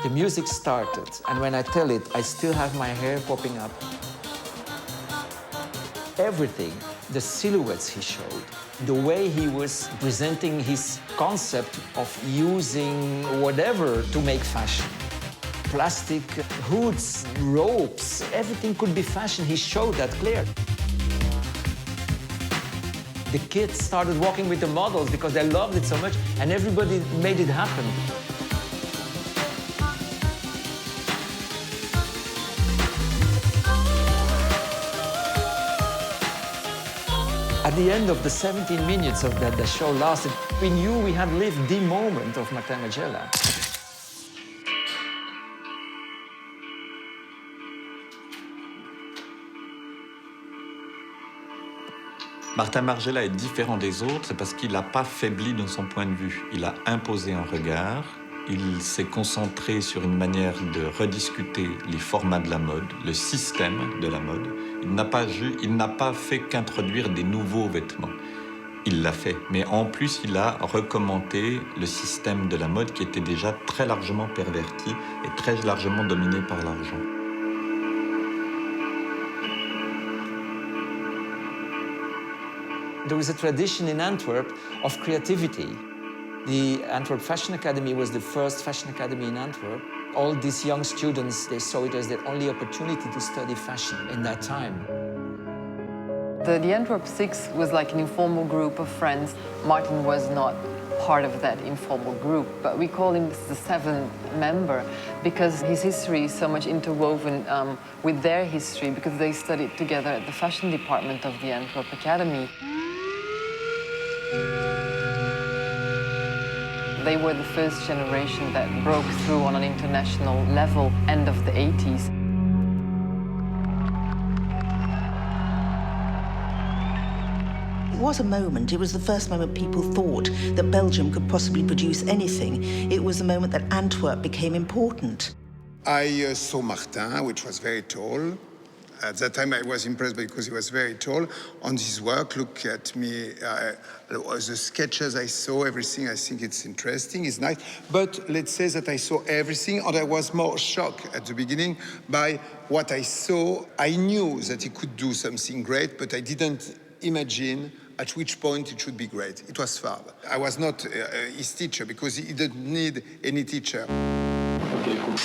The music started, and when I tell it, I still have my hair popping up. Everything, the silhouettes he showed, the way he was presenting his concept of using whatever to make fashion. Plastic hoods, ropes, everything could be fashion. He showed that clear. The kids started walking with the models because they loved it so much, and everybody made it happen. At the end of the 17 minutes of that the show lasted, we knew we had lived the moment of Margiela. Margiela est différent des autres, c'est parce qu'il n'a pas faibli dans son point de vue. Il a imposé un regard, il s'est concentré sur une manière de rediscuter les formats de la mode, le système de la mode. Il n'a pas fait qu'introduire des nouveaux vêtements. Il l'a fait, mais en plus, il a recommandé le système de la mode qui était déjà très largement perverti et très largement dominé par l'argent. There was a tradition in Antwerp of creativity. The Antwerp Fashion Academy was the first fashion academy in Antwerp. All these young students, they saw it as their only opportunity to study fashion in that time. The Antwerp Six was like an informal group of friends. Martin was not part of that informal group, but we call him the seventh member because his history is so much interwoven with their history because they studied together at the fashion department of the Antwerp Academy. They were the first generation that broke through on an international level, end of the 80s. It was a moment, it was the first moment people thought that Belgium could possibly produce anything. It was the moment that Antwerp became important. I saw Martin, which was very tall. At that time, I was impressed because he was very tall. On his work, look at me, the sketches I saw, everything, I think it's interesting, it's nice. But let's say that I saw everything, and I was more shocked at the beginning by what I saw. I knew that he could do something great, but I didn't imagine at which point it should be great. It was Fab. I was not his teacher because he didn't need any teacher. Okay, cool.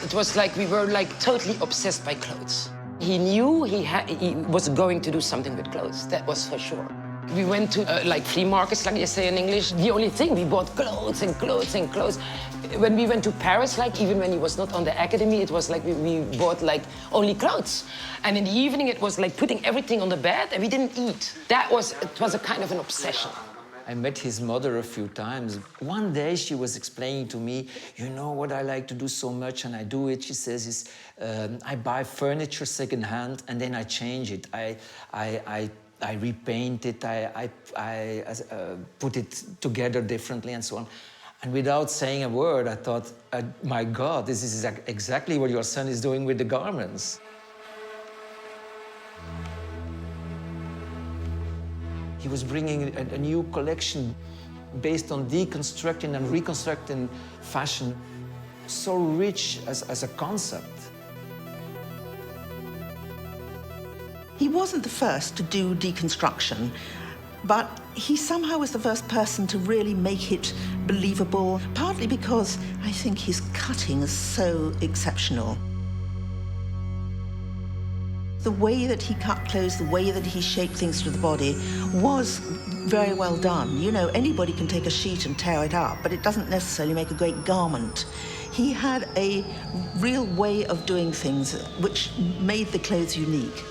It was like we were like totally obsessed by clothes. He knew he was going to do something with clothes, that was for sure. We went to like flea markets, like you say in English. The only thing, we bought clothes and clothes and clothes. When we went to Paris, like even when he was not on the academy, it was like we bought like only clothes. And in the evening, it was like putting everything on the bed and we didn't eat. It was a kind of an obsession. I met his mother a few times. One day she was explaining to me, you know what I like to do so much, and I do it, she says, is I buy furniture secondhand and then I change it. I repaint it, I put it together differently and so on. And without saying a word, I thought, my God, this is exactly what your son is doing with the garments. He was bringing a new collection based on deconstructing and reconstructing fashion, so rich as a concept. He wasn't the first to do deconstruction, but he somehow was the first person to really make it believable, partly because I think his cutting is so exceptional. The way that he cut clothes, the way that he shaped things to the body was very well done. You know, anybody can take a sheet and tear it up, but it doesn't necessarily make a great garment. He had a real way of doing things which made the clothes unique.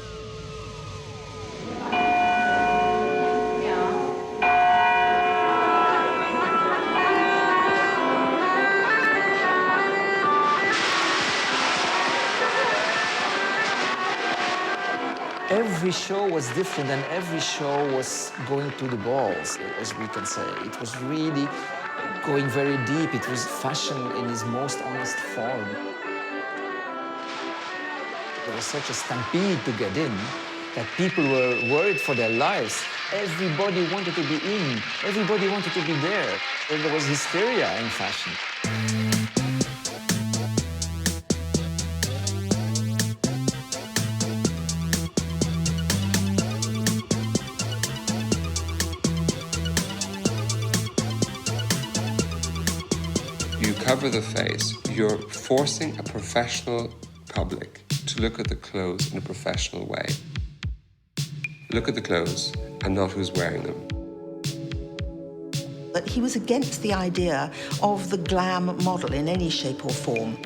Every show was different and every show was going to the balls, as we can say. It was really going very deep. It was fashion in its most honest form. There was such a stampede to get in that people were worried for their lives. Everybody wanted to be in. Everybody wanted to be there. There was hysteria in fashion. You cover the face, you're forcing a professional public to look at the clothes in a professional way. Look at the clothes and not who's wearing them. But he was against the idea of the glam model in any shape or form.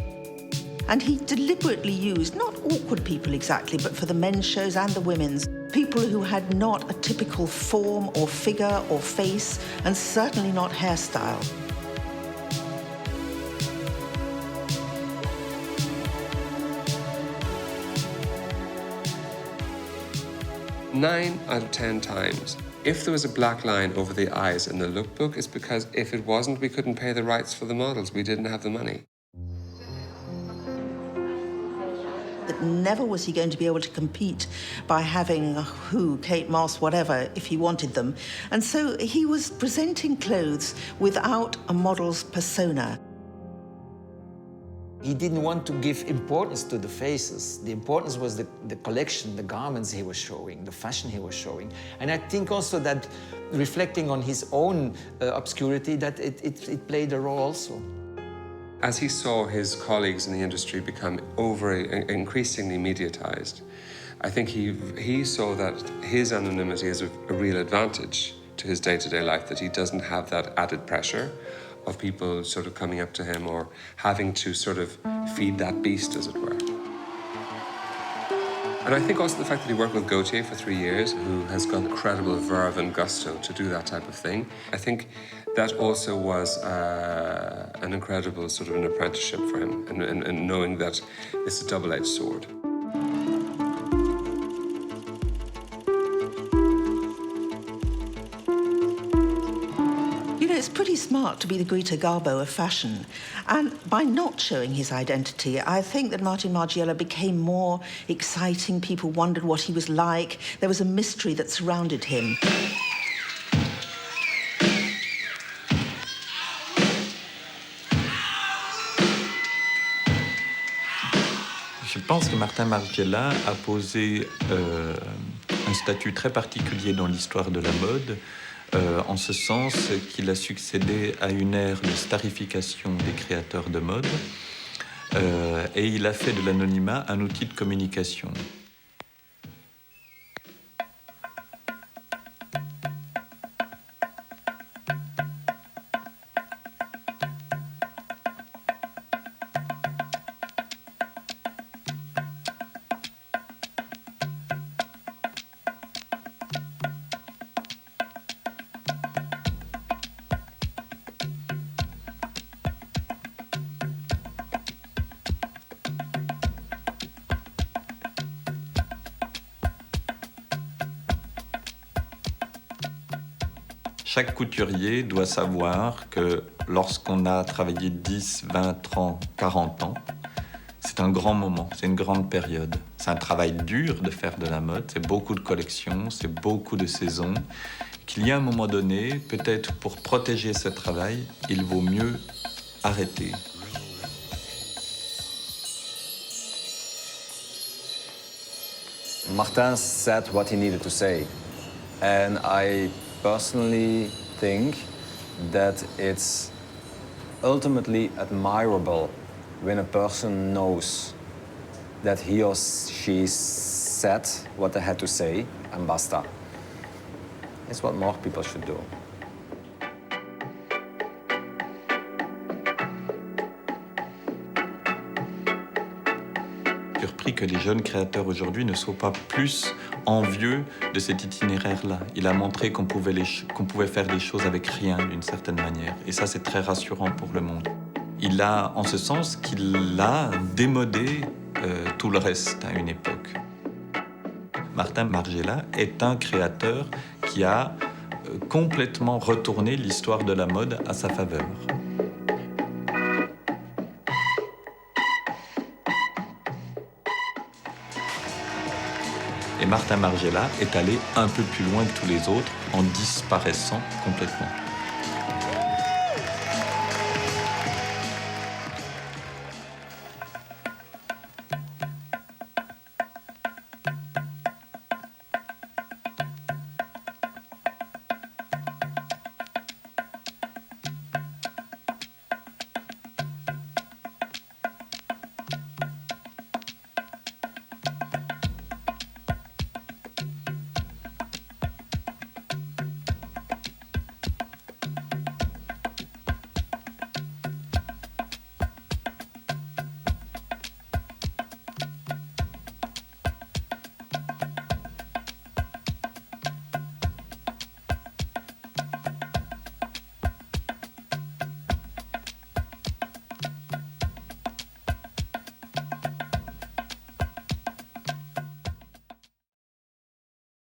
And he deliberately used, not awkward people exactly, but for the men's shows and the women's, people who had not a typical form or figure or face, and certainly not hairstyle. Nine out of 10 times, if there was a black line over the eyes in the lookbook, it's because if it wasn't, we couldn't pay the rights for the models. We didn't have the money. That never was he going to be able to compete by having who, Kate Moss, whatever, if he wanted them. And so he was presenting clothes without a model's persona. He didn't want to give importance to the faces. The importance was the collection, the garments he was showing, the fashion he was showing. And I think also that, reflecting on his own obscurity, that it played a role also. As he saw his colleagues in the industry become increasingly mediatized, I think he saw that his anonymity is a real advantage to his day-to-day life, that he doesn't have that added pressure of people sort of coming up to him or having to sort of feed that beast, as it were. And I think also the fact that he worked with Gaultier for 3 years, who has got incredible verve and gusto to do that type of thing, I think that also was an incredible sort of an apprenticeship for him, and knowing that it's a double-edged sword. It's pretty smart to be the Greta Garbo of fashion. And by not showing his identity, I think that Martin Margiela became more exciting. People wondered what he was like. There was a mystery that surrounded him. Je pense que Martin Margiela a posé un statut très particulier dans l'histoire de la mode, en ce sens qu'il a succédé à une ère de starification des créateurs de mode, et il a fait de l'anonymat un outil de communication. Chaque couturier doit savoir que lorsqu'on a travaillé 10, 20, 30, 40 ans, c'est un grand moment, c'est une grande période. C'est un travail dur de faire de la mode, c'est beaucoup de collections, c'est beaucoup de saisons. Qu'il y a un moment donné, peut-être pour protéger ce travail, il vaut mieux arrêter. Martin said what he needed to say, and I personally think that it's ultimately admirable when a person knows that he or she said what they had to say and basta. It's what more people should do. Surpris que les jeunes créateurs aujourd'hui ne soient pas plus envieux de cet itinéraire-là. Il a montré qu'on pouvait faire des choses avec rien d'une certaine manière. Et ça, c'est très rassurant pour le monde. Il a, en ce sens, qu'il a démodé tout le reste à une époque. Martin Margiela est un créateur qui a complètement retourné l'histoire de la mode à sa faveur. Et Martin Margiela est allé un peu plus loin que tous les autres en disparaissant complètement.